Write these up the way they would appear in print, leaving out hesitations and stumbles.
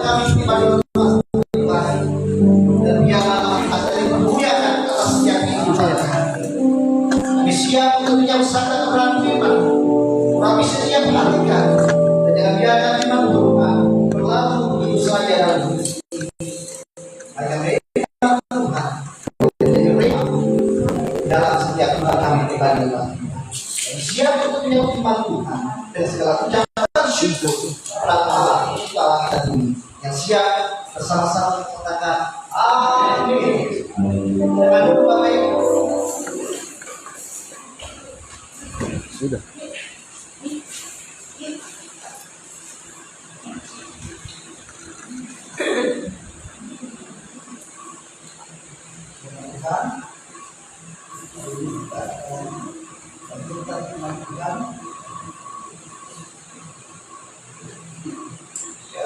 kami pribadi Tuhan, dan biarlah kita saling memuliakan atas setiap kehidupan. Kami siap untuk menyaksikan kebenaran firman. Kami siap perhatikan, dan jangan biarkan firman Tuhan berlalu begitu saja dalam hidup. Agar firman Tuhan menjadi dalam setiap kehidupan kami pribadi Tuhan. Kami siap untuk menyambut firman Tuhan dan segala ucapan syukur kepada Allah dan bumi yang siap bersama-sama mengatakan amin. Jangan lupa Bapak Ibu. Sudah.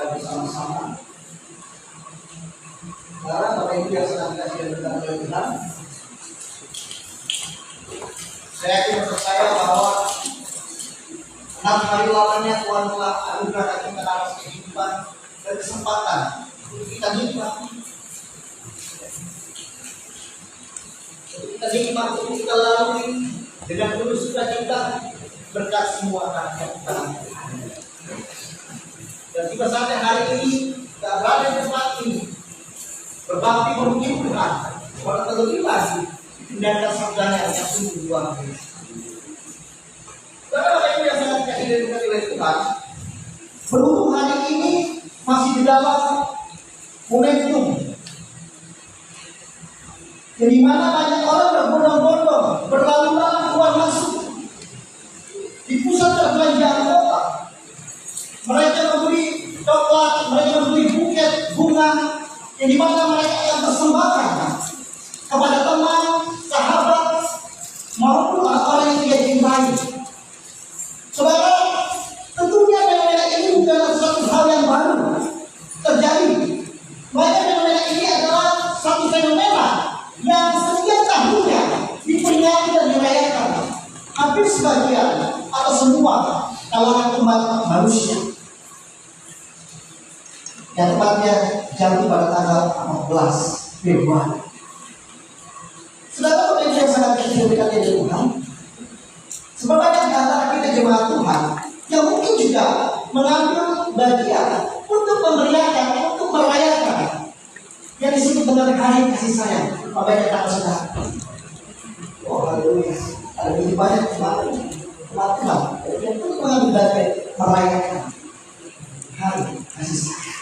Bersama-sama. Sekarang Bapak Ibu yang sedang dikasihi oleh Tuhan, saya yakin percaya bahwa 6 hari lamanya Tuhan telah anugerahkan kita atas kehidupan dan kesempatan untuk kita nikmati. Untuk kita nikmati, untuk kita lalui dengan penuh sukacita berkat semua anak kita. Dan tiba saatnya hari ini kita berada di tempat ini berbakti memuji Tuhan, terlebih lagi mendengarkan sabdanya yang sungguh luar biasa. Karena Bapak Ibu yang sangat dikasihi oleh Tuhan, berhubung hari ini masih di dalam momentum di mana banyak orang berbondong-bondong berlalu-lalu keluar masuk di pusat perbelanjaan kota. Mereka memberi coklat, mereka memberi buket bunga yang dimana mereka akan persembahkan kepada teman, sahabat, maupun orang-orang yang dia cintai. Saudara, tentunya fenomena ini bukanlah suatu hal yang baru terjadi. Maka fenomena ini adalah satu fenomena yang setiap tahunnya diperingati dan dirayakan hampir sebagian atau semua kalangan umat manusia. Yang tepatnya jatuh pada tanggal 14 Februari. Saudara Bapak yang sangat dimuliakan oleh Tuhan, sebenarnya di antara kita jemaat Tuhan yang mungkin juga mengambil bagian untuk memeriahkan, untuk merayakan yang disebut dengan hari kasih sayang. Bapak yang tak saudara. Oh haleluya. Ada begitu banyak jemaat Tuhan yang untuk mengambil bagian merayakan hari kasih sayang.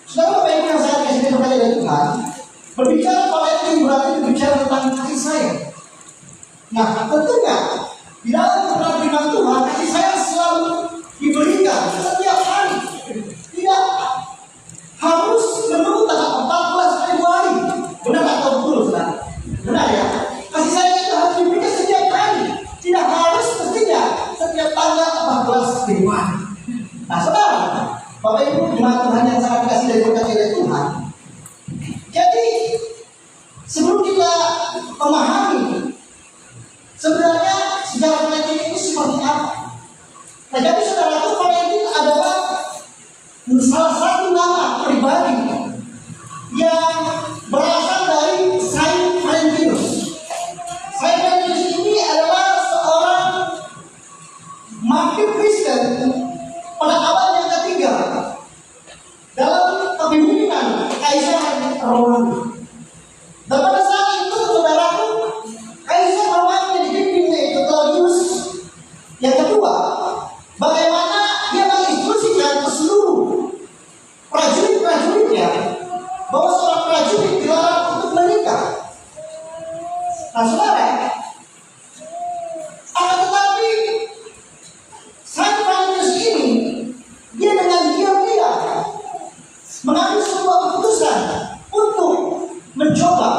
Saudara Bapak Ibu yang saya kasih kepada Tuhan, berbicara pada ini berarti berbicara tentang kasih sayang. Nah, tentunya di dalam kebenaran firman Tuhan, kasih sayang selalu diberikan setiap hari. Tidak harus menunggu tanggal 14 Februari. Benar atau betul, saudara? Benar ya? Kasih sayang itu harus diberikan setiap hari. Tidak harus mestinya setiap tanggal 14 Februari. Nah, saudara, Bapak Ibu jemaat Tuhan yang sangat dikasihi dan diberkati oleh Tuhan. Jadi sebelum kita memahami sebenarnya sejarah Valentine ini seperti apa. Nah, jadi saudara itu Valentine adalah salah satu nama pribadi yang berasal dari Saint Valentinus. Saint Valentinus ini adalah seorang martir Kristen pada abad yang ketiga dalam kepemimpinan Kaisar Romawi. Dan pada saat itu saudaraku, Kaisar Romawi yang dipimpin yaitu Claudius yang kedua, bagaimana dia menginstruksikan ke seluruh prajurit-prajuritnya bahwa seorang prajurit dilarang untuk menikah. Nah saudara, akan tetapi Saint Valentinus ini dia dengan diam-diam mengambil sebuah keputusan untuk mencoba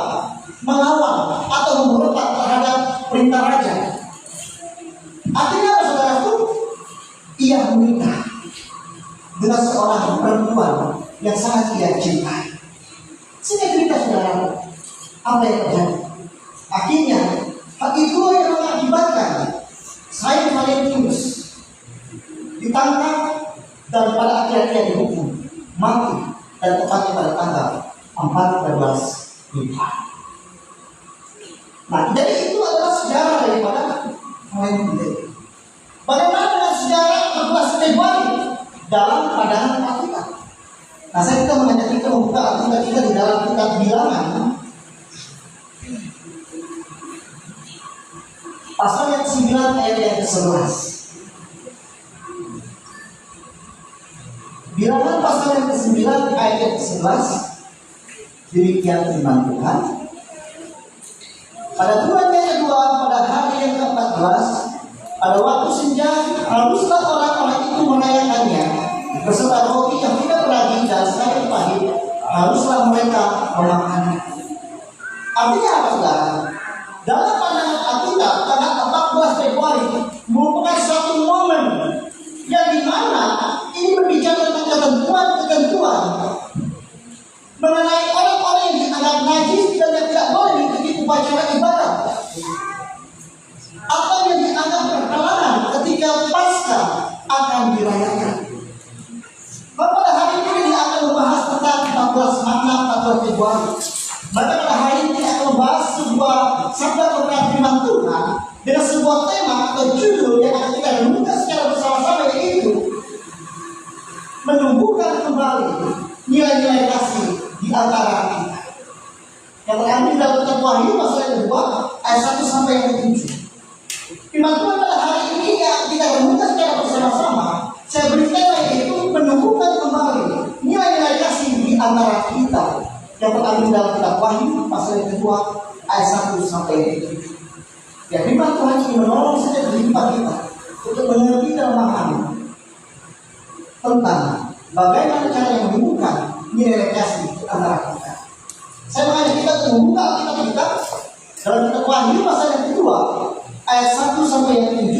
melawan atau memberontak terhadap perintah raja. Artinya apa saudaraku? Ia menikah dengan seorang perempuan yang sangat ia cintai. Sehingga cerita saudaraku, apa yang terjadi? Akhirnya hal itu yang mengakibatkan Saint Valentinus ditangkap dan pada akhirnya dihukum mati dan tepatnya pada tanggal 14 Juli. Nah, jadi itu adalah sejarah daripada HMD. Bagaimana dengan sejarah 14 Februari dalam pandangan Alkitab? Nah, saya kita mengajak kita membuka Alkitab kita di dalam kitab Bilangan pasal yang 9 ayat yang ke-11. Bilangan pasal yang ke-9 ayat yang ke-11. Demikian firman Tuhan. Pada bulan yang kedua, pada hari yang ke-14, pada waktu senja, haruslah orang-orang itu merayakannya beserta roti yang tidak beragi dan sayur pahit, haruslah mereka memakannya. Artinya apa, saudara? Dalam pandangan Alkitab, tanggal 14 Februari merupakan satu momen yang dimana ini berbicara tentang ketentuan-ketentuan mengenai orang-orang yang dianggap najis dan yang tidak boleh mengikuti upacara ibadah, atau yang dianggap berhalangan ketika Paskah akan dirayakan. Pada hari ini dia akan membahas tentang 14 makna 14 Februari. Maka pada hari ini dia akan membahas sebuah sabda kebenaran firman Tuhan dengan sebuah tema atau judul yang akan kita renungkan secara bersama-sama, yaitu menumbuhkan kembali nilai-nilai kasih di antara kita. Yang terambil dalam kitab Wahyu pasal yang kedua ayat 1 sampai yang ke-7. Firman Tuhan pada hari ini yang kita renungkan secara bersama-sama, saya berikan yaitu menumbuhkan kembali nilai-nilai kasih di antara kita. Yang terambil dalam kitab Wahyu pasal yang kedua ayat 1 sampai yang ke-7. Ya, firman Tuhan ini menolong setiap kehidupan kita untuk mengerti dan memahami tentang bagaimana cara yang menumbuhkan nilai kasih di antara kita. Saya mengajak kita untuk membuka kitab kita dalam kitab Wahyu pasal yang kedua ayat 1 sampai yang 7.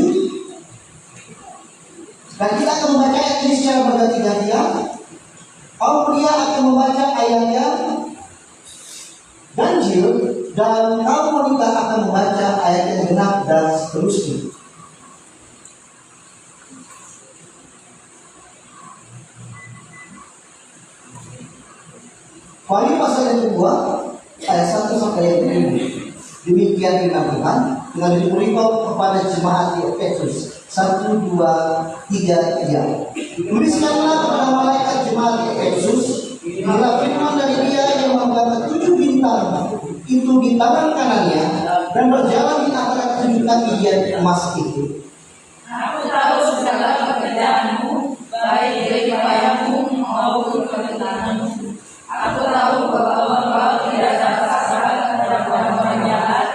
Dan kita akan membaca ayat ini secara berganti-gantian. Kaum pria akan membaca ayatnya ganjil, dan kaum wanita akan membaca ayat yang genap dan seterusnya. Wahyu pasal yang kedua ayat 1 sampai yang 7. Demikian firman Tuhan dengan diberikan kepada jemaat di Efesus 1, 2, 3, ya. Tuliskanlah kepada malaikat jemaat di Efesus, bila firman dari Dia yang mengangkat 7 bintang itu di tangan kanannya dan berjalan di antara 7 kaki Dia emas itu. Aku tahu segala pekerjaanmu, baik dari payamu maupun kebenaranmu. Aku tahu bahwa engkau tidak dapat sabar terhadap orang jahat,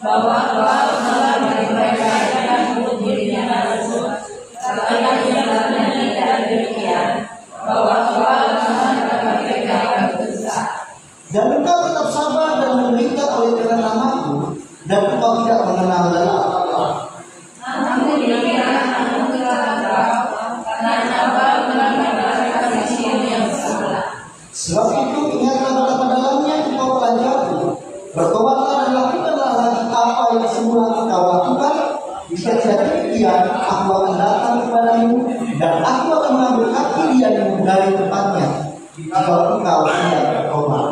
bahwa engkau telah dari mereka yang menyebut dirinya rasul, tetapi sebenarnya tidak demikian, bahwa engkau telah dari mereka yang berdosa. Dan engkau tetap sabar dan menderita oleh karena namaku, dan engkau tidak mengenal lelah. Namun demikian aku telah engkau, karena sabar telah mendapatkan hasil yang sebelah. Sebab itu ingatlah pada dalamnya engkau telah jatuh, bertobatlah dan lakukanlah lagi apa yang semula engkau lakukan. Jika tidak demikian, aku akan datang kepadamu dan aku akan mengambil kaki diamu dari tempatnya, jika engkau tidak bertobat.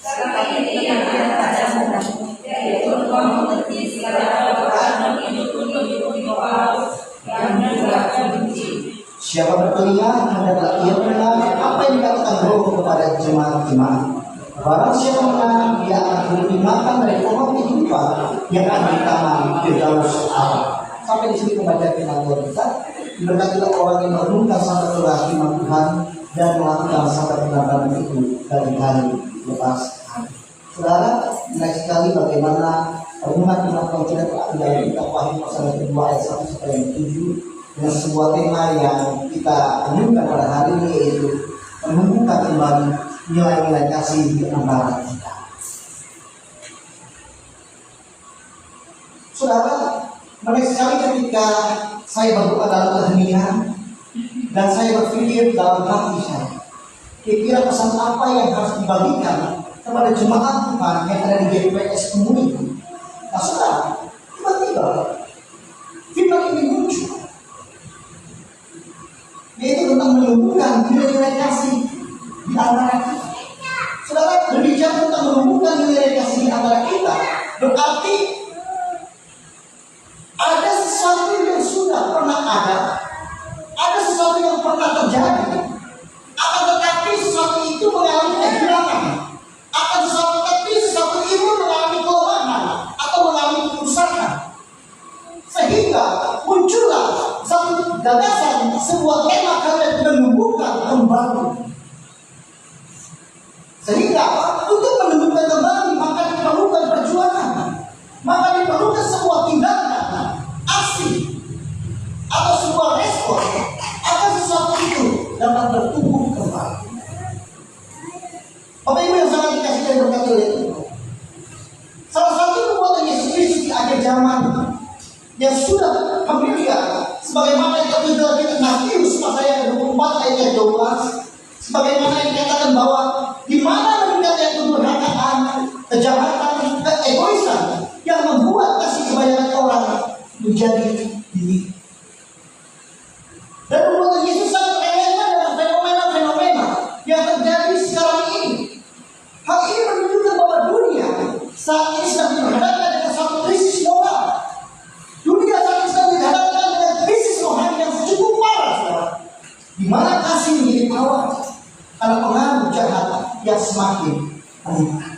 Serta ini yang ada padamu, yaitu engkau mengerti segala perbuatan hidup untuk Paulus yang juga benci. Siapa bertelinga, hendaklah ia mendengar apa yang dikatakan Roh kepada jemaat-jemaat. Barang siapa mendengar, dia akan diberi makan dari pohon kehidupan yang ada di taman Firdaus Allah. Sampai di sini membaca firman Tuhan kita. Diberkatilah orang yang merenungkan sabda Tuhan firman Tuhan dan melakukan sabda kebenaran itu dari hari lepas hari. Saudara, menarik sekali bagaimana renungan firman Tuhan kita terambil dari kitab Wahyu pasal yang kedua ayat 1 sampai yang 7. Dengan sebuah tema yang kita renungkan pada hari ini, yaitu menumbuhkan kembali nilai-nilai kasih di antara kita. Saudara, menarik sekali ketika saya berdoa dalam keheningan dan saya berpikir dalam hati saya, kira-kira pesan apa yang harus dibagikan kepada jemaat Tuhan yang ada di GPS Kemudi. Nah, saudara, tiba-tiba firman ini muncul, yaitu tentang menumbuhkan nilai-nilai kasih di antara kita. Saudara, berbicara tentang menumbuhkan nilai kasih di antara kita, berarti ada sesuatu yang sudah pernah ada sesuatu yang pernah terjadi, akan tetapi sesuatu itu mengalami kehilangan, sesuatu itu mengalami kelemahan atau mengalami kerusakan, sehingga muncullah satu gagasan, sebuah tema kalian menumbuhkan kembali. Sehingga untuk menumbuhkan kembali maka diperlukan perjuangan, maka diperlukan sebuah tindakan, aksi, atau sebuah respon agar sesuatu itu dapat bertumbuh kembali. Bapak Ibu yang sangat dikasih dan berkati oleh Tuhan, salah satu perbuatan Yesus Kristus di akhir zaman yang sudah familiar, sebagaimana yang tertulis dalam Matius pasal yang 24 ayat yang 12, sebagaimana yang dikatakan bahwa di mana meningkatnya kedurhakaan, kejahatan, keegoisan yang membuat kasih kebanyakan orang menjadi diri. Dan perbuatan Yesus sangat relevan dengan fenomena-fenomena yang terjadi sekarang ini. Hal ini menunjukkan bahwa dunia saat ini sedang dihadapkan dengan satu krisis moral. Dunia saat ini sedang dihadapkan dengan krisis rohani yang cukup parah, saudara. Di mana kasih menjadi tawar karena pengaruh jahat yang semakin meningkat.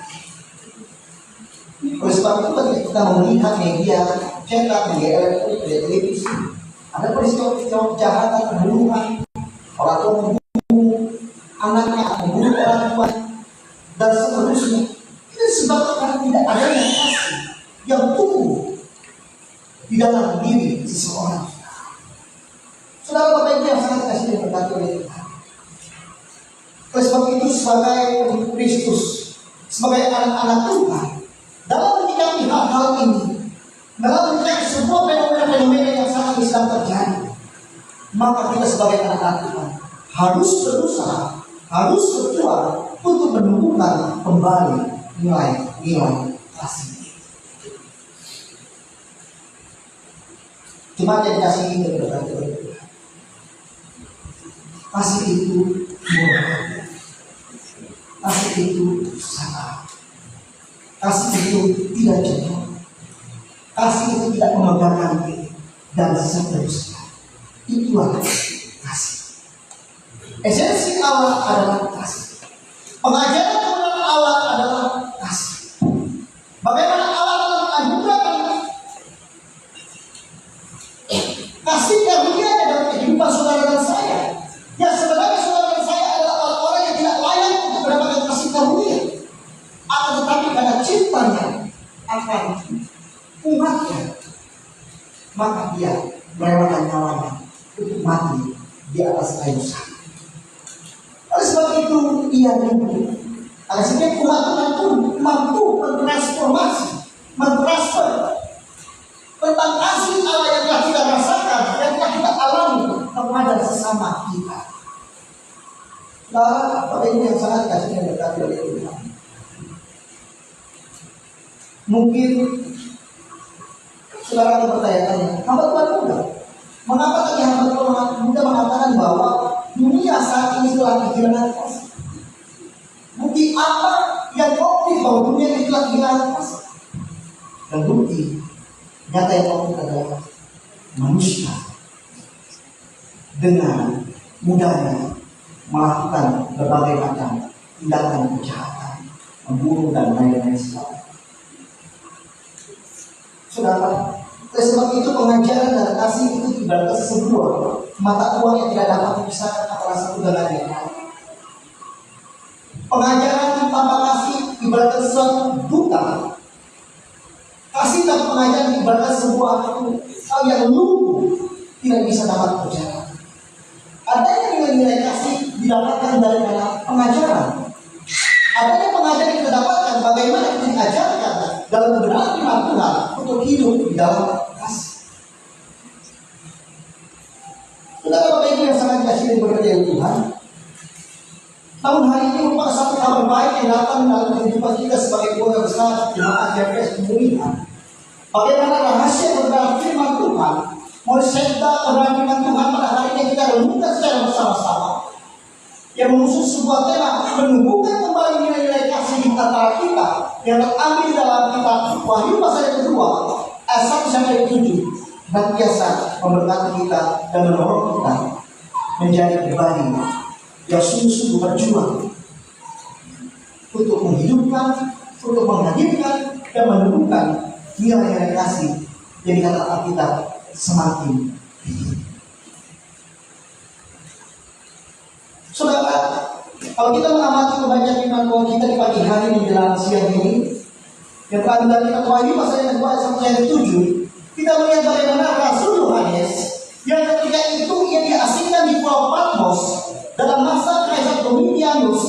Oleh sebab itu ketika kita melihat media cetak, media elektronik, media televisi, ada peristiwa kejahatan, pembunuhan, orang tua membunuh anaknya, membunuh orang tua, dan seterusnya. Itu disebabkan karena tidak adanya kasih yang tumbuh di dalam diri seseorang. Saudara Bapak Ibu yang sangat kasih dan berkati oleh Tuhan, oleh sebab itu sebagai Kristus, sebagai anak-anak Tuhan, dalam menyikapi hal-hal ini, dalam menyikapi sebuah fenomena-fenomena yang saat ini sedang terjadi, maka kita sebagai anak-anak Tuhan harus berusaha, harus berjuang untuk menumbuhkan kembali nilai-nilai kasih. Cuma yang kasih ini berkati oleh Tuhan. Kasih itu murah. Kasih itu sabar. Kasih itu tidak jenuh. Kasih itu tidak memegangkan diri dan seterusnya. Itulah kasih. Esensi Allah adalah kasih. Pengajaran kebenaran Allah adalah kasih. Bagaimana Allah telah menganugerahkan kasih karunia dalam kehidupan saudara dan saya, yang sebenarnya saudara dan saya adalah orang-orang yang tidak layak untuk mendapatkan kasih karunia, akan tetapi karena cintanya akan umatnya, maka dia merelakan nyawanya untuk mati di atas kayu salib. Oleh sebab itu ia rindu agar setiap umat Tuhan pun mampu mentransformasi, mentransfer tentang kasih Allah yang telah kita rasakan, yang telah kita alami kepada sesama kita. Nah, Bapak Ibu yang sangat kasih dan berkati oleh Tuhan, mungkin saudara bertanya-tanya, hamba Tuhan muda, mengapa tadi hamba Tuhan muda mengatakan bahwa dunia saat ini telah kehilangan kasih? Bukti apa yang konkret bahwa dunia ini telah kehilangan kasih? Dan bukti nyata yang konkret adalah manusia dengan mudahnya melakukan berbagai macam tindakan kejahatan, membunuh dan lain-lain sebagainya. Saudara, oleh sebab itu pengajaran dan kasih itu ibarat sebuah mata uang yang tidak dapat dipisahkan antara satu dengan yang lain. Pengajaran tanpa kasih ibarat sesuatu buta. Kasih tanpa pengajaran ibarat sebuah hal yang lumpuh, tidak bisa dapat berjalan. Adanya nilai-nilai kasih didapatkan dari pengajaran. Adanya pengajaran yang kita dapatkan bagaimana kita diajarkan dalam kebenaran firman Tuhan untuk hidup di dalam kasih. Saudara Bapak Ibu yang sangat dikasihi dan berkati oleh Tuhan, tahun hari ini merupakan satu kabar baik yang datang dalam kehidupan kita sebagai keluarga besar jemaat GPS Pemulihan. Bagaimana rahasia kebenaran firman Tuhan, mulai sekta kebenaran firman Tuhan pada hari ini kita renungkan secara bersama-sama. yang mengusung sebuah tema menumbuhkan kembali nilai-nilai kasih di antara kita yang terambil dalam kitab Wahyu pasal yang kedua ayat 1 sampai 7, dan biasa memberkati kita dan mendorong kita menjadi pribadi yang sungguh-sungguh berjuang untuk menghidupkan, untuk menghadirkan dan menumbuhkan nilai-nilai kasih yang dikatakan kita semakin tinggi. Saudara, kalau kita mengamati membaca firman Tuhan kita di pagi hari menjelang siang ini, yang terambil dari kitab Wahyu pasal yang kedua ayat 1 sampai 7, kita melihat bagaimana Rasul Yohanes yang ketika itu ia diasingkan di Pulau Patmos dalam masa Kaisar Domitianus,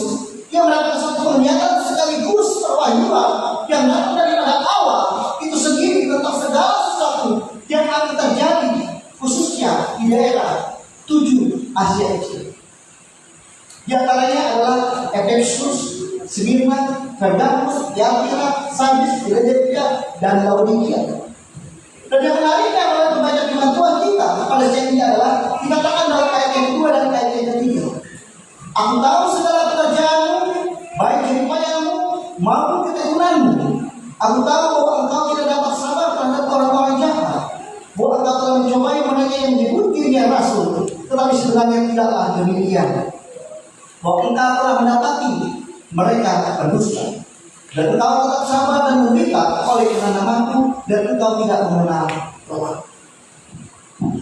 ia melakukan satu pernyataan sekaligus perwahyuan yang datang daripada Allah itu sendiri tentang segala sesuatu yang akan terjadi khususnya di daerah 7 Asia Kecil. Di antaranya adalah Efesus, Smyrna, Pergamus, Tiatira, Sardis, Philadelphia, dan Laodikia. Dan yang menariknya adalah membaca firman Tuhan kita pada saat ini adalah dikatakan dalam ayat yang kedua dan ayat yang ketiga. Aku tahu segala pekerjaanmu, baik jeripayamu maupun ketekunanmu. Aku tahu bahwa engkau tidak dapat sabar terhadap orang-orang jahat, bahwa engkau telah mencobai mereka yang menyebut dirinya rasul, tetapi sebenarnya tidaklah demikian. Bahwa engkau telah mendapati mereka berdusta, dan engkau tetap sabar dan menderita oleh karena namaku, dan engkau tidak mengenal Allah.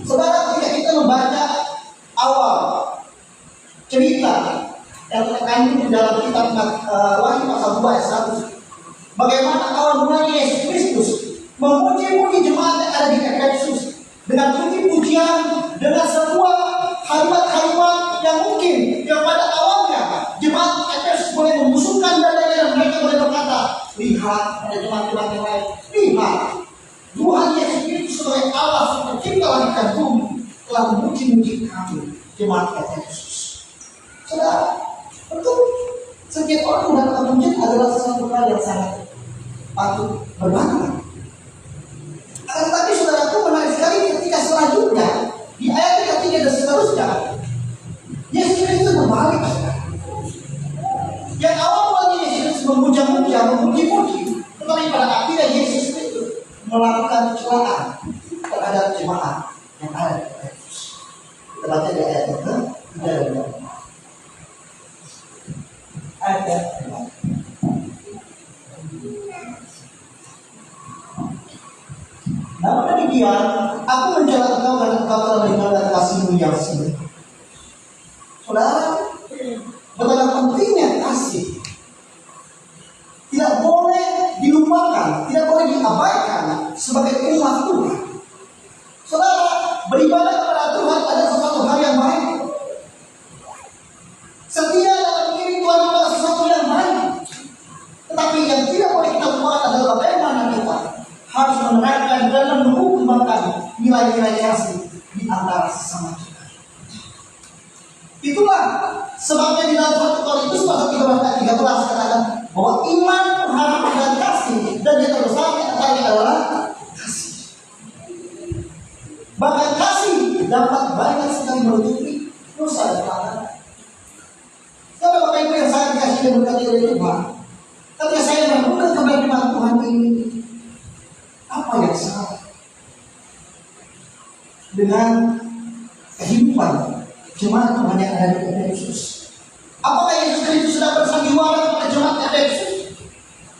Saudara, ketika kita membaca awal cerita yang terkandung di dalam kitab Wahyu pasal 2 ayat 1, bagaimana awal mulanya Yesus Kristus memuji-muji jemaat yang ada di Efesus dengan puji-pujian, dengan sebuah kalimat-kalimat yang mungkin yang pada awalnya jemaat Efesus boleh membusungkan dadanya dan mereka boleh berkata, lihat ada jemaat-jemaat yang lain, lihat Tuhan Yesus Kristus sebagai Allah pencipta langit dan bumi telah memuji-muji kami jemaat Efesus. Saudara, tentu setiap orang mendapatkan pujian adalah sesuatu hal yang sangat patut berbangga. Tetapi saudaraku, menarik sekali ketika selanjutnya di ayat yang ketiga dan seterusnya Yesus Kristus berbalik. Yang awalnya Yesus Kristus memuja-muja, memuji-muji, tetapi pada akhirnya Yesus Kristus melakukan celaan terhadap jemaat yang ada di Efesus. Kita baca di ayat yang ketiga dan keempat. Ayat yang keempat. Namun demikian, aku mencela engkau karena engkau telah meninggalkan kasihmu yang sempurna. Saudara, betapa pentingnya kasih tidak boleh dilupakan, tidak boleh diabaikan sebagai umat Tuhan. Saudara, beribadah kepada Tuhan adalah sesuatu hal yang baik. Setia dalam diri Tuhan adalah sesuatu yang baik. Tetapi yang tidak boleh kita lupakan adalah bagaimana kita harus menerapkan dan menumbuhkan nilai-nilai kasih di antara sesama kita. Itulah sebabnya di dalam 1 Korintus pasal 13 katakan bahwa iman, pengharapan dan kasih, dan yang terbesar di antaranya adalah kasih. Bahkan kasih dapat banyak sekali menutupi dosa dan pelanggaran. Saudara Bapak Ibu yang saya dikasih dan berkati oleh Tuhan, ketika saya melakukan kebenaran Tuhan ini, apa yang salah dengan kehidupan jemaat Tuhan yang ada di Efesus? Apakah Yesus Kristus sedang bersandiwara kepada jemaat Efesus?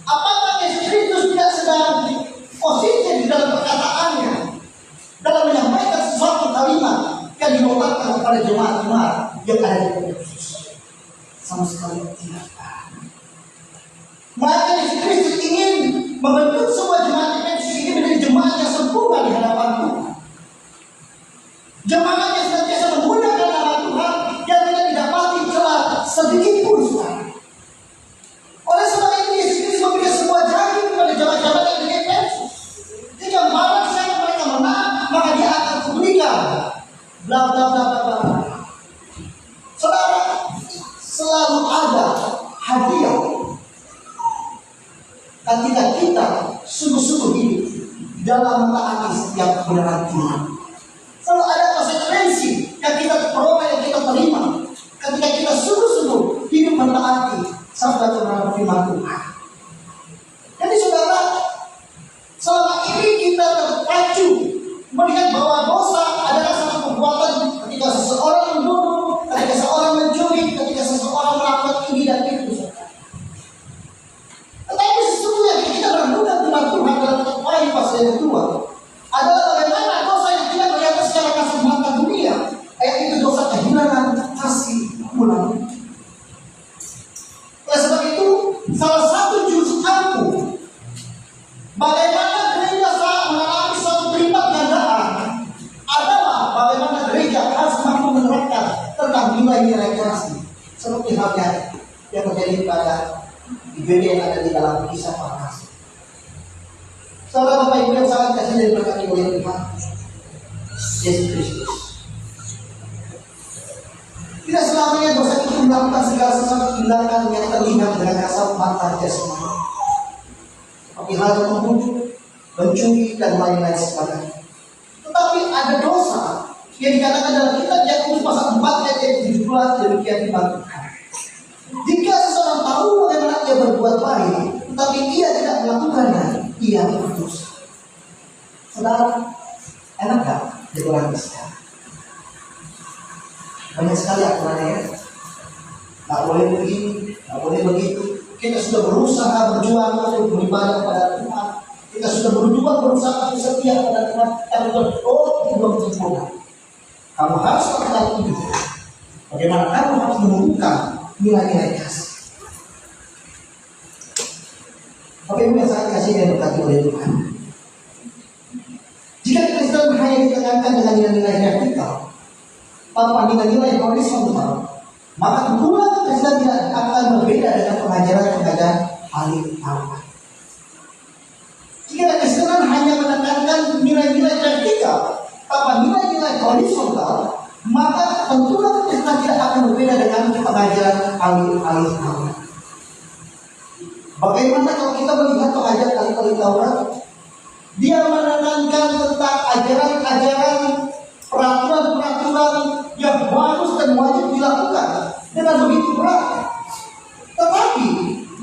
Apakah Yesus Kristus tidak sedang posisi di dalam perkataannya dalam menyampaikan sesuatu kalimat yang dilontarkan kepada jemaat-jemaat yang ada di Efesus? Sama sekali tidak. Maka Yesus Kristus ingin membentuk sebuah jemaat Efesus ini menjadi jemaat yang sempurna di hadapan Tuhan. Jemaat yang senantiasa menggunakan nama Tuhan yang tidak didapati celah sedikit pun. Oleh sebab itu Yesus Kristus memberikan sebuah janji kepada jemaat-jemaat yang di Efesus. Jika barang siapa mereka menang, maka dia akan kuberikan bla bla bla bla bla. Saudara, selalu ada hadiah ketika kita sungguh-sungguh hidup dalam mentaati setiap kebenaran Tuhan. Selalu ada konsekuensi yang kita peroleh, yang kita terima ketika kita sungguh-sungguh sujud mentaati sabda Tuhan firman Tuhan. Jadi saudara, selama ini kita terpacu melihat bahwa dosa adalah satu perbuatan ketika seseorang membunuh, ketika seseorang mencuri, ketika seseorang melakukan ini dan itu. Tetapi sesungguhnya kita merenungkan firman Tuhan dalam kitab Wahyu pasal yang kedua adalah bagaimana dosa yang tidak kelihatan secara kasat mata dunia, ayat itu dosa kehilangan kasih pulang. Oleh sebab itu, salah satu jurus ampuh bagaimana gereja saat mengalami suatu kelipat gandaan adalah bagaimana gereja harus mampu menerapkan tentang nilai-nilai kasih, seperti halnya yang terjadi pada IBD yang ada di dalam kisah para kasih. Saudara Bapak Ibu yang sangat kasih dan diberkati oleh Tuhan Yesus Kristus. Tidak selamanya dosa itu melakukan segala sesuatu tindakan yang terlihat dengan kasat mata jasmani, seperti halnya membunuh, mencuri dan lain-lain sebagainya. Tetapi ada dosa yang dikatakan dalam kitab Yakobus pasal 4 ayat 17 demikian dibantukan. Jika seseorang tahu bagaimana ia berbuat baik, tetapi ia tidak melakukannya, ia berdosa. Saudara, enak gak di orang Kristen? Banyak sekali aturannya ya. Tak boleh begini, tak boleh begitu. Kita sudah berusaha berjuang untuk beribadah kepada Tuhan. Kita sudah berjuang berusaha untuk setia kepada Tuhan. Tapi itu belum sempurna. Kamu harus lakukan itu. Bagaimana kamu harus menumbuhkan nilai-nilai kasih. Oke, yang saya kasih yang berkati oleh Tuhan. Jika Kristen hanya ditekankan dengan nilai-nilai vertikal, tanpa nilai-nilai horizontal, maka tentulah Kristen tidak akan berbeda dengan pengajaran-pengajaran ahli Taurat. Jika Kristen hanya menekankan nilai-nilai vertikal tanpa nilai-nilai horizontal, maka tentulah Kristen tidak akan berbeda dengan pengajaran ahli Taurat. Bagaimana kalau kita melihat pengajaran ahli Taurat? Dia menekankan tentang ajaran-ajaran, peraturan-peraturan yang harus dan wajib dilakukan dengan begitu berat. Tetapi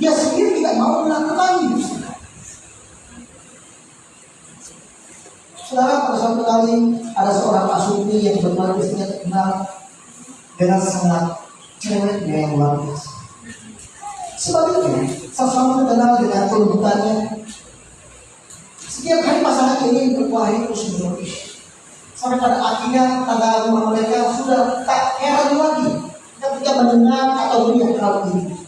dia sendiri tidak mau melakukannya. Saudara, pada suatu kali ada seorang Pak yang benar-benar terkenal dengan sangat ceweknya yang luar biasa. Sebaliknya, sama-sama terkenal dengan kelembutannya. Setiap hari pasangan ini berkelahi terus menerus. Sampai pada akhirnya tangga rumah mereka sudah tak heran lagi ketika mendengar atau melihat hal ini.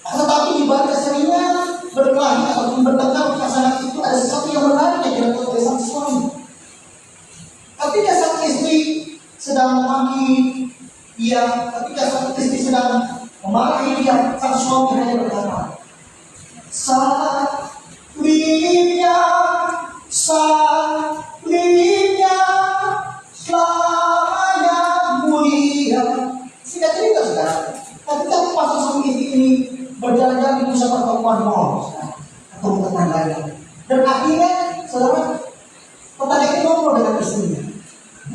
Tetapi di balik keseringan berkelahi ataupun bertengkar pasangan itu ada sesuatu yang menarik yang dilakukan oleh sang suami. Ketika sang istri sedang memaki dia, ketika sang istri sedang memarahi dia, sang suami hanya berkata, Salibnya selamanya mulia. Singkat cerita saudara, ketika pasang suami istri ini berjalan-jalan di pusat pertokoan mall atau tetangganya, dan akhirnya saudara tetangga itu ngobrol dengan istrinya,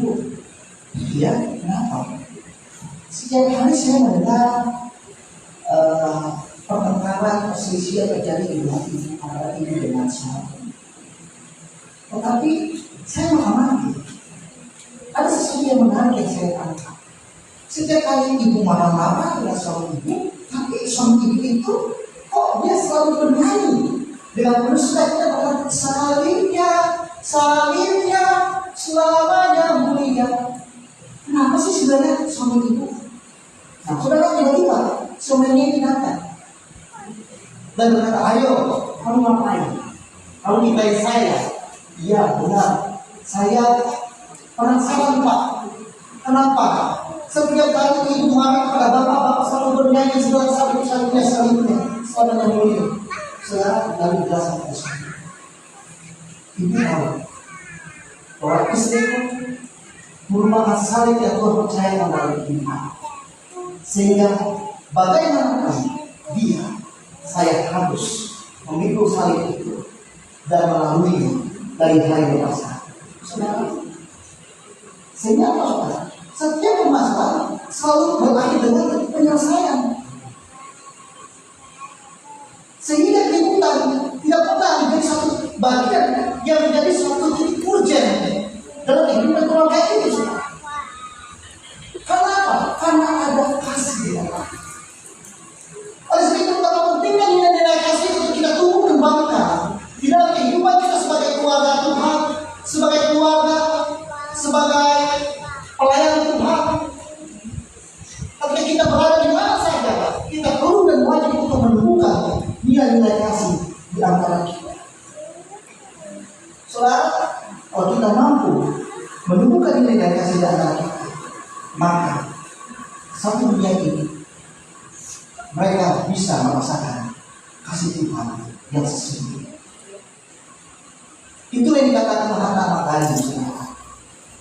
Bu, iya kenapa? Setiap hari saya mendengar pertengkaran, perselisihan terjadi di rumah ini antara ibu dengan suami. Tetapi saya mengamati ada sesuatu yang menarik yang saya tangkap. Setiap kali ibu marah-marah dengan suami ibu, tapi suami ibu itu kok dia selalu bernyanyi dengan penuh sukacita bahwa salibnya selamanya mulia. Kenapa sih sebenarnya suami ibu? Nah, saudara tiba-tiba suaminya ini datang dan berkata, ayo, kamu ngapain? Kamu nikahin saya? Iya, benar. Saya penasaran, Pak. Kenapa? Setiap kali ibu marah pada bapak selalu bernyanyi segala salibnya, selamanya mulia. Saudara, dari belasan tahun. Ibu tahu bahwa istriku merupakan salib yang Tuhan percaya kepada ibu. Sehingga bagaimanapun dia, saya harus memikul salib itu dan melaluinya dari hari ke masa. Saudara, sehingga apa saudara? Setiap permasalahan selalu berakhir dengan penyelesaian. Sehingga keributan tidak pernah menjadi satu bagian yang menjadi suatu titik urgen dalam kehidupan keluarga itu. Karena apa? Karena ada kasih di dalam. Oleh sebab itu betapa pentingnya nilai-nilai kasih untuk kita tumbuh kembangkan di dalam kehidupan kita sebagai keluarga Tuhan, sebagai keluarga, sebagai pelayan Tuhan. Ketika kita berada di mana saja, kita perlu dan wajib untuk menemukan nilai-nilai kasih di antara kita. Saudara, kalau kita mampu menemukan nilai-nilai kasih di antara kita, maka satu dunia ini mereka bisa merasakan kasih Tuhan yang sesungguhnya. Itulah yang dikatakan anak-anak tadi,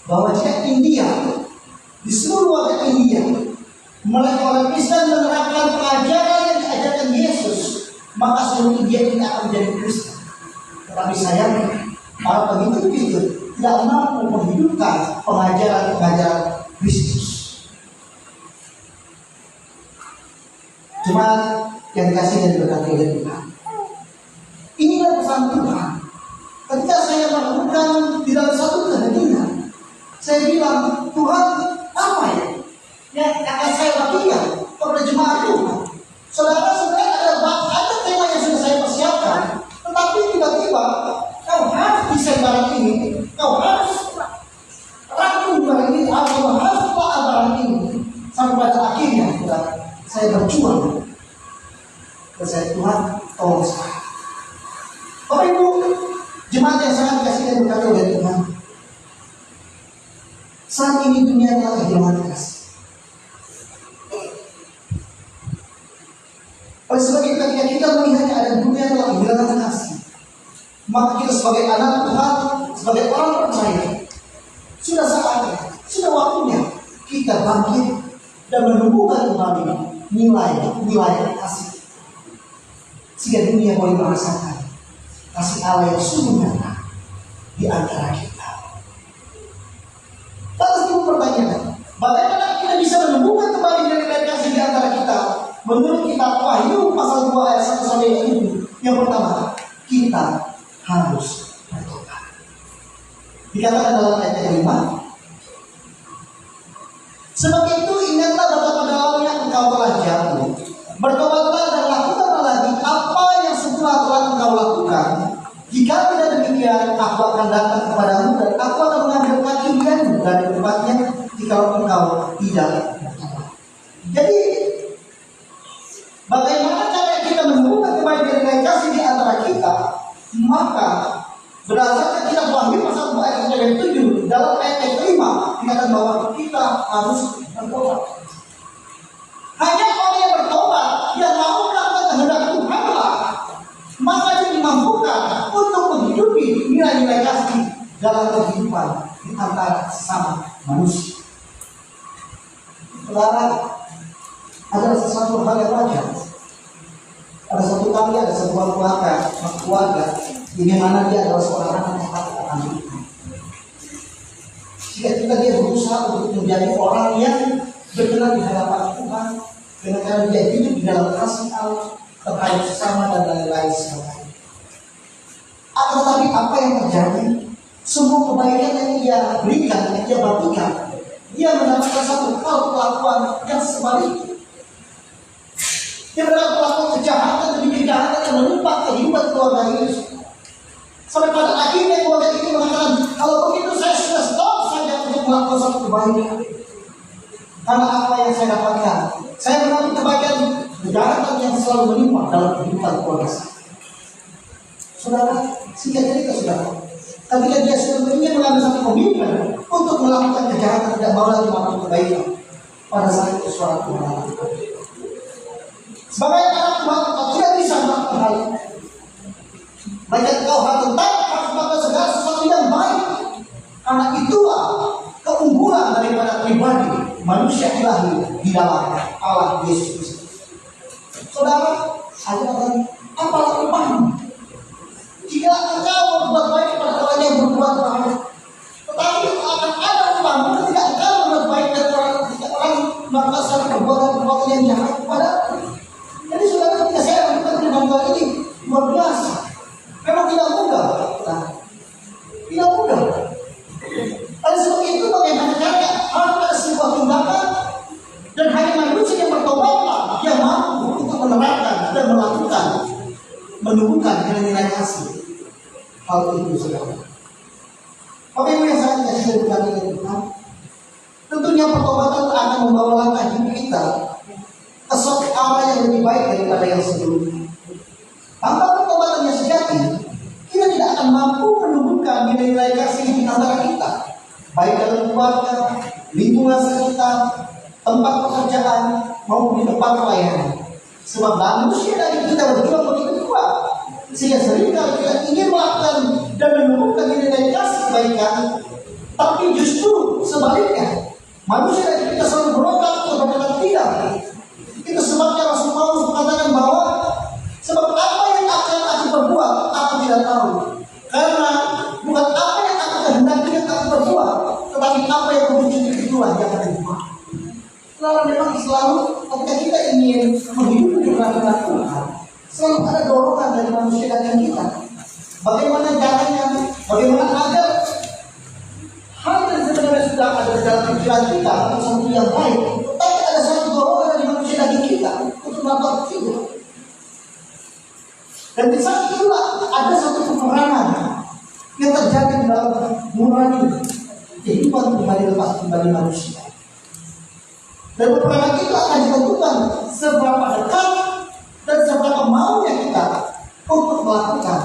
bahwa jika India, di seluruh warga India, mulai orang Kristen menerapkan pengajaran yang diajarkan Yesus, maka seluruh India ini akan menjadi Kristen. Tetapi sayangnya, para pengikut Kristus tidak mampu menghidupkan pengajaran-pengajaran Kristus. Cuma yang dikasih dan diberkati oleh Tuhan. Inilah pesan Tuhan. Ketika saya melakukan di dalam satu keheningan, saya bilang, Tuhan, apa ya yang akan saya bagikan kepada jemaat Tuhan? Saudara, sebenarnya ada tema yang sudah saya persiapkan, tetapi tiba-tiba kau harus desain barang ini, kau harus rangkum barang ini, atau harus pakai barang ini, sampai pada akhirnya saya berjuang. Dan saya, Tuhan, tolong saya. Bapak Ibu, jemaat yang sangat dikasihi dan diberkati oleh Tuhan, saat ini dunia telah kehilangan kasih. Oleh sebab itu ketika kita melihat keadaan dunia telah kehilangan kasih, maka kita sebagai anak Tuhan, sebagai orang percaya, sudah saatnya, sudah waktunya kita bangkit dan menumbuhkan kembali nilai kasih, sehingga dunia boleh merasakan kasih Allah yang sungguh nyata di antara kita. Lalu itu pertanyaan, bagaimana kita bisa menumbuhkan kembali nilai kasih di antara kita? Menurut kitab Wahyu pasal 2 ayat 1 sampai 7, yang pertama, kita harus bertobat. Dikatakan dalam ayat yang 5, sebab itu ingatlah betapa dalamnya engkau telah jatuh, bertobatlah dan lakukanlah lagi apa yang semula telah engkau lakukan. Jika tidak demikian, aku akan datang kepadamu dan aku akan mengambil kakimu dari tempatnya jika engkau tidak bertobat. Jadi, bagaimana cara kita menemukan kembali nilai kasih di antara kita? Maka berdasarkan kitab Wahyu pasal 2 ayat 7, dalam ayat yang kelima dikatakan bahwa kita harus bertobat. Hanya orang yang bertobat, yang mau melakukan kehendak Tuhan lah, maka dia dimampukan untuk menghidupi nilai-nilai kasih dalam kehidupan di antara sesama manusia. Saudara, adalah sesuatu hal yang wajar. Ada satu kali ada sebuah keluarga di mana dia adalah seorang anak yang takut akan Tuhan. Jika dia berusaha untuk menjadi orang yang berkenan di hadapan Tuhan, karena dia hidup di dalam kasih Allah terhadap sesama dan lain-lain sebagainya. Akan tetapi apa yang terjadi? Semua kebaikan yang dia berikan, yang dia bagikan, dia mendapatkan satu hal perlakuan yang sebaliknya. Dia berlaku pelaku kejahatan demi kejahatan yang menimpa kehidupan keluarga ini. Sampai pada akhirnya keluarga ini mengatakan, kalau begitu saya sudah stop saja untuk melakukan satu kebaikan. Karena apa yang saya dapatkan, saya mendapat kebaikan kejahatan yang selalu menimpa dalam kehidupan keluarga saya. Saudara, singkat cerita saudara, ketika dia sudah ingin mengambil satu komitmen untuk melakukan kejahatan, tidak mau lagi melakukan kebaikan, pada saat itu suara Tuhan. Sebagai anak Tuhan, kau tidak bisa melakukan hal itu. Banyak kau harus melakukan segala sesuatu yang baik. Karena itulah keunggulan daripada pribadi manusia ilahi di dalam Allah Yesus Kristus. Saudara, saya katakan, apalah upahmu? Jika engkau berbuat baik kepada orang yang berbuat baik, tetapi akan ada upahmu ketika engkau berbuat baik dan yang jahat kepada. Jadi saudara, ketika saya lakukan bantuan ini luar biasa. Memang tidak mudah. Nah, tidak mudah. Oleh sebab itu bagaimana caranya? Harus ada sebuah tindakan dan hanya manusia yang bertobatlah yang mampu untuk menerapkan dan melakukan menumbuhkan nilai-nilai kasih. Hal itu saudara. Bapak Ibu yang sangat dikasihi dari kami Tuhan, tentunya pertobatan akan membawa langkah hidup kita ke suatu arah yang lebih baik daripada yang sebelumnya. Tanpa pertobatan yang sejati, kita tidak akan mampu menumbuhkan nilai-nilai kasih di antara kita, baik dalam keluarga, lingkungan sekitar, tempat pekerjaan, maupun di tempat pelayanan. Sebab manusia dari kita berjuang begitu kuat, sehingga seringkali kita ingin melakukan dan menumbuhkan nilai kasih kebaikan, tapi justru sebaliknya, manusia dari kita selalu berontak untuk berkata tidak. Itu sebabnya Rasul Paulus mengatakan bahwa sebab apa yang akan aku perbuat, aku tidak tahu. Karena bukan apa yang aku kehendaki yang aku perbuat, tetapi apa yang menuju itulah yang akan dibuat. Lalu memang selalu ketika kita ingin menghidupi kerajaan Tuhan, selalu ada dorongan dari manusia dan kita. Bagaimana caranya? Bagaimana agar hal yang sebenarnya sudah ada di dalam pikiran kita untuk sesuatu yang baik, tapi ada satu dorongan dari manusia daging kita untuk melakukan itu. Dan di saat itulah ada satu peperangan yang terjadi di dalam nurani kehidupan pribadi lepas pribadi manusia. Dan peperangan itu akan ditentukan seberapa dekat dan seberapa maunya kita untuk melakukan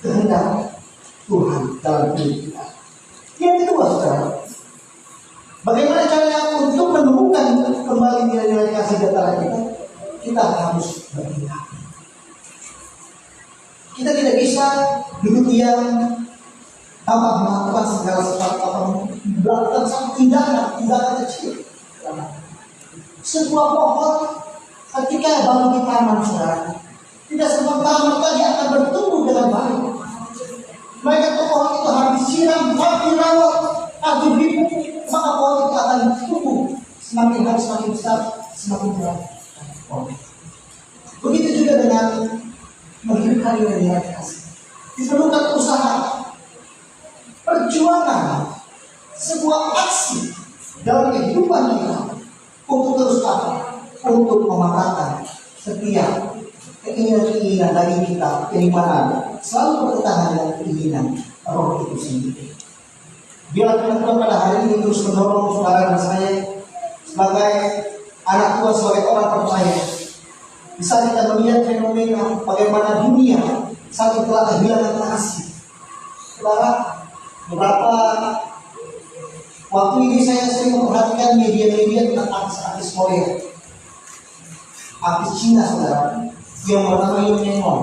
kehendak Tuhan dalam hidup kita. Yang kedua, saudara, bagaimana caranya untuk menumbuhkan kembali nilai-nilai kasih di antara kita? Kita harus bertindak. Kita tidak bisa duduk diam tanpa melakukan segala sesuatu, melakukan satu tindakan kecil. Sebuah pohon ketika baru ditanam, saudara, tidak serta-merta dia akan bertumbuh dengan baik. Maka pohon itu harus disiram, harus dirawat, harus dipupuk, maka pohon itu akan tumbuh semakin hari semakin besar, semakin berat. Begitu juga dengan menghidupkan nilai kasih. Diperlukan usaha, perjuangan, sebuah aksi dalam kehidupan kita untuk terus untuk mematahkan setiap keinginan dari kita, keimanan selalu bertahan dengan keinginan roh itu sendiri. Biarlah Tuhan pada hari ini terus mendorong saudara dan saya sebagai anak Tuhan, sebagai orang percaya. Bisa kita melihat fenomena bagaimana dunia saat itu telah kehilangan kasih. Saudara, beberapa waktu ini saya sering memperhatikan media-media tentang artis-artis Korea, artis Cina, saudara, yang bernama Yu Mengon.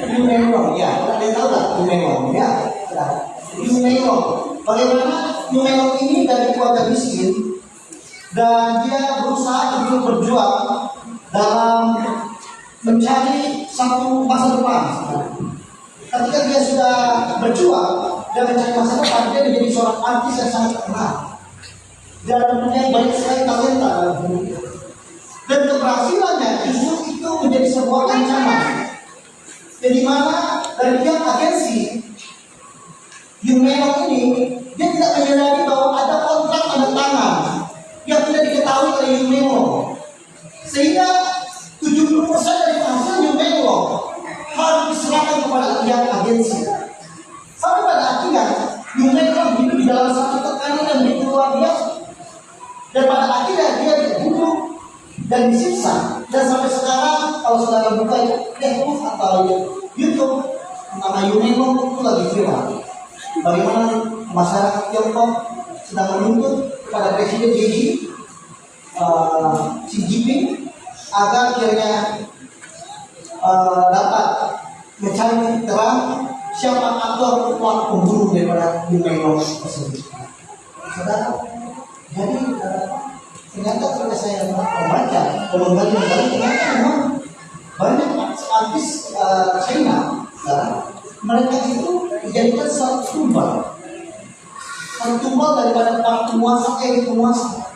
Yu Mengon, ya, ada tahu tak Yu Mengon? Ya, Yu Mengon. Bagaimana Yu Mengon ini dari keluarga miskin dan dia berusaha untuk berjuang dalam mencari satu masa depan. Ketika dia sudah berjuang dan mencari masa depan, dia menjadi seorang artis yang sangat terkenal dan mempunyai banyak sekali talenta dalam dunia. Dan keberhasilannya justru itu menjadi sebuah ancaman. Jadi mana dari pihak agensi Yumeon ini, dia tidak menyadari bahwa ada kontrak tanda tangan yang tidak diketahui oleh Yumeon, sehingga 70% dari hasil Yumeon harus diserahkan kepada pihak agensi. Sampai pada akhirnya Yumeon hidup di dalam satu tekanan yang begitu luar biasa, dan pada akhirnya dia dibunuh dan disiksa. Dan sampai sekarang kalau saudara buka Facebook atau YouTube, nama Yumeon itu lagi viral. Bagaimana masyarakat Tiongkok sedang menuntut kepada Presiden Xi Jinping agar kiranya dapat mencari terang siapa aktor pelaku pembunuh daripada Yumeon tersebut. Saudara, jadi ternyata ketika saya membaca dan menggali ternyata memang banyak artis China, mereka itu dijadikan satu tumbal daripada para penguasa, penguasa.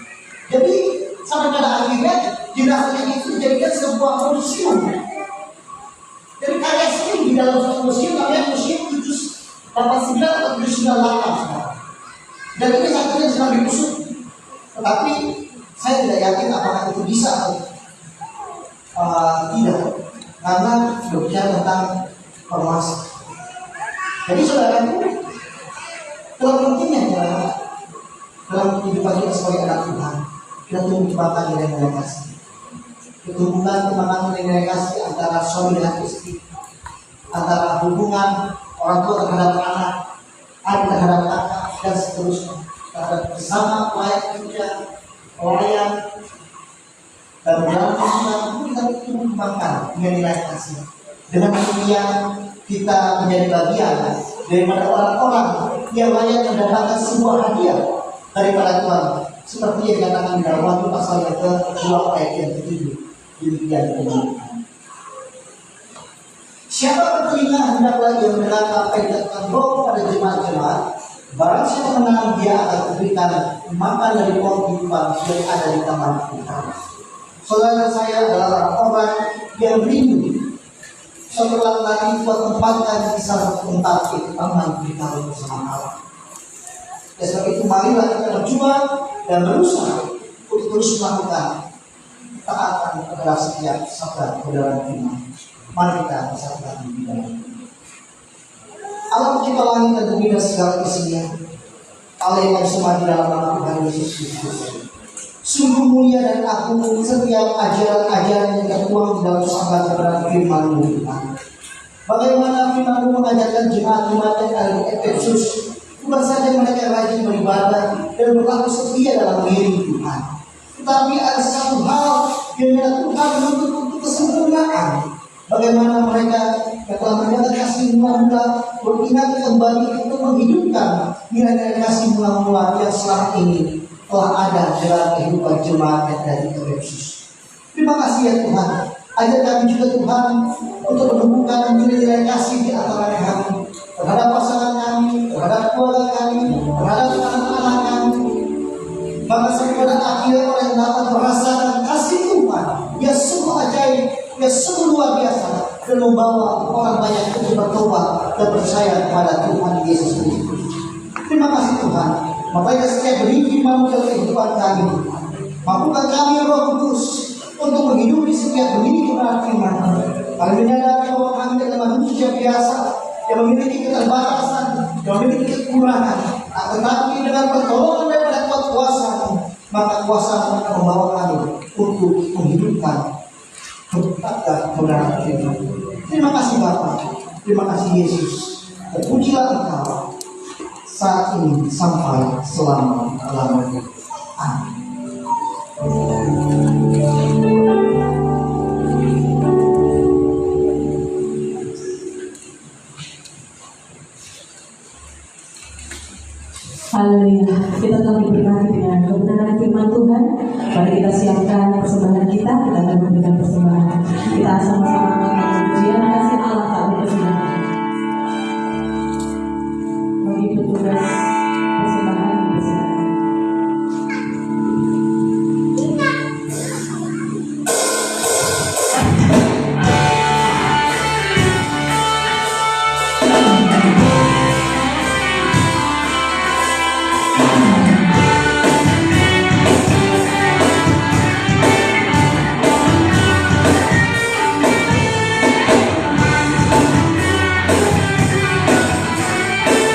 Jadi Sampai pada akhirnya jenazahnya itu dijadikan sebuah museum. Jadi karya seni di dalam suatu museum namanya Museum 789 atau 798. Dan ini saat ini sedang diusut. Tetapi saya tidak yakin apakah itu bisa atau tidak, karena berbicara tentang formasi. Jadi saudaraku, dalam pentingnya dalam kehidupan kita sebagai anak Tuhan, kita tumbuh kembangkan nilai-nilai kasih. Ketumbuhan kembangkan nilai-nilai kasih antara suami dengan istri, antara hubungan orang tua terhadap anak, adik terhadap kakak, dan seterusnya. Terhadap bersama pelayan kerja, pelayan, dan dalam kehidupan kita tumbuh kembangkan nilai-nilai kasih. Dengan demikian kita menjadi bagian daripada orang-orang yang layak mendapatkan sebuah hadiah daripada Tuhan, seperti yang dikatakan di dalam Wahyu pasal yang ke-2 ayat yang ke-7. Demikian kemuliaan. Siapa bertelinga hendaklah ia mendengar apa yang dikatakan Roh pada jemaat-jemaat. Barang siapa menang, dia akan diberikan makan dari pohon kehidupan yang ada di taman Tuhan. Saudara saya adalah orang yang rindu setelah lagi buat tempatkan di salah satu tempat itu taman kita bersama Allah. Dan sebab itu marilah kita berjuang dan berusaha untuk terus melakukan taatan kepada setiap sabda kebenaran firman. Mari kita bersatu di dalam Allah pencipta langit dan bumi dan segala isinya. Allah yang bersama di dalam nama Tuhan Yesus Kristus. Sungguh mulia dan agung setiap ajaran-ajaran yang tertuang di dalam sabda kebenaran firman Tuhan. Bagaimana firman mengajarkan jemaat-jemaat yang ada di Efesus, bukan saja mereka rajin beribadah dan berlaku setia dalam mengiring Tuhan, tetapi ada satu hal yang Tuhan menuntut untuk kesempurnaan. Bagaimana mereka yang telah mendapat kasih mula-mula beringat kembali untuk menghidupkan nilai-nilai kasih mula-mula yang selama ini telah ada dalam kehidupan jemaat yang dari Efesus. Terima kasih ya Tuhan. Ajar kami juga Tuhan untuk menemukan nilai-nilai kasih di antara kami, terhadap pasangan kami, terhadap keluarga kami, terhadap anak-anak kami. Maka sampai pada akhirnya orang yang dapat merasakan kasih Tuhan yang sungguh ajaib, yang sungguh luar biasa, dan membawa orang banyak untuk bertobat dan percaya kepada Tuhan Yesus Kristus. Terima kasih Tuhan. Makanya setiap beri firman dalam kehidupan kami, mampukan kami Roh Kudus untuk menghidupi setiap benih kebenaran firman. Kami menyadari bahwa kami adalah manusia biasa yang memiliki keterbatasan, yang memiliki kekurangan. Tetapi dengan pertolongan daripada kuat kuasa, maka kuasa akan membawa kami untuk menghidupkan kebenaran firman. Terima kasih Bapa, terima kasih Yesus. Terpujilah Engkau saat ini sampai selama-lamanya. Amin. Haleluya. Kita telah diberkati dengan kebenaran firman Tuhan. Mari kita siapkan persembahan kita. Kita akan memberikan persembahan. Kita sama-sama menyanyikan pujian kasih.